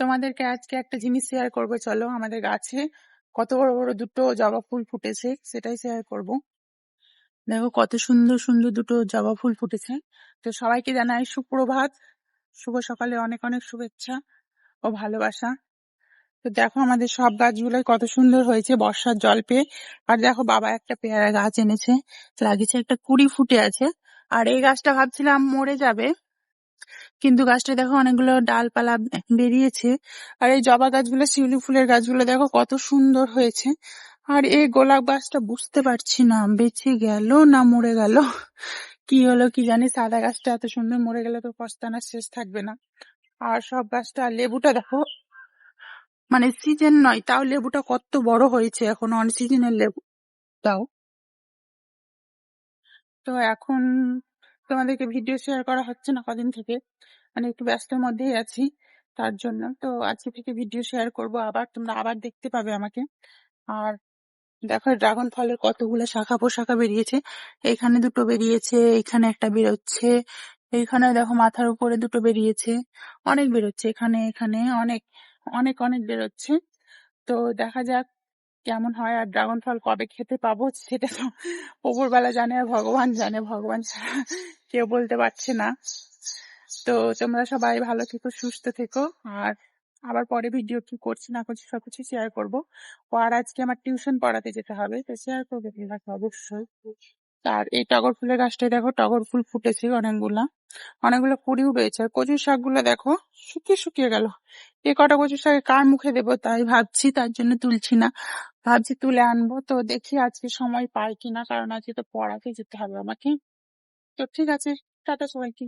তোমাদেরকে আজকে একটা জিনিস শেয়ার করবো, চলো। আমাদের গাছে কত বড় বড় দুটো জবা ফুল ফুটেছে, সেটাই শেয়ার করব। দেখো কত সুন্দর সুন্দর দুটো জবা ফুল ফুটেছে। তো সবাইকে জানাই সুপ্রভাত, শুভ সকালে অনেক অনেক শুভেচ্ছা ও ভালোবাসা। তো দেখো আমাদের সব গাছগুলোই কত সুন্দর হয়েছে বর্ষার জল পেয়ে। আর দেখো বাবা একটা পেয়ারা গাছ এনেছে, লাগিয়েছে, একটা কুড়ি ফুটে আছে। আর এই গাছটা ভাবছিলাম মরে যাবে, কিন্তু গাছটা দেখো অনেকগুলো ডালপালা বেরিয়েছে। আর এই জবা গাছগুলো, শিউলি ফুলের গাছগুলো দেখো কত সুন্দর হয়েছে। আর এই গোলাপ গাছটা বুঝতে পারছি না বেঁচে গেল না মরে গেল, কি হলো কি জানি। সাদা গাছটা এত সুন্দর, মরে গেলে তো পস্তানার শেষ থাকবে না। আর সব গাছটা, আর লেবুটা দেখো, মানে সিজন নয় তাও লেবুটা কত বড় হয়েছে, এখন অন সিজনের লেবু তাও। তো এখন তোমাদেরকে ভিডিও শেয়ার করা হচ্ছে না কদিন থেকে, মানে একটু ব্যস্তের মধ্যেই আছি, তার জন্য। তো আজকে থেকে ভিডিও শেয়ার করব, আবার তোমরা আবার দেখতে পাবে আমাকে। আর দেখো ড্রাগন ফলের কতগুলো শাখা পোশাখা বেরিয়েছে। এইখানে দুটো বেরিয়েছে, এখানে একটা বেরোচ্ছে, এইখানে দেখো মাথার উপরে দুটো বেরিয়েছে, অনেক বেরোচ্ছে, এখানে এখানে অনেক অনেক অনেক বেরোচ্ছে। তো দেখা যাক কেমন হয়। আর ড্রাগন ফল কবে খেতে পাবো সেটা তো উপরবেলা জানে, আর ভগবান জানে, ভগবান ছাড়া কেউ বলতে পারছে না। তো তোমরা সবাই ভালো থেকো, সুস্থ থেকো। আর আবার পরে ভিডিও কি করছি না করছি সবকিছু শেয়ার করবো। ও আর আজকে আমার টিউশন পড়াতে যেতে হবে, তো শেয়ার করবে তোমরা অবশ্যই। আর এই টগর ফুলের গাছটায় দেখো টগর ফুল ফুটেছে অনেকগুলা, অনেকগুলো কুড়িও রয়েছে। আর কচুর শাকগুলো দেখো শুকিয়ে শুকিয়ে গেল। এই কটা কচুর শাকে কার মুখে দেবো তাই ভাবছি, তার জন্য তুলছি না, ভাবছি তুলে আনবো। তো দেখি আজকে সময় পাই কিনা, কারণ আজকে তো পড়াতে যেতে হবে আমাকে। তো ঠিক আছে, টাটা সবাইকে।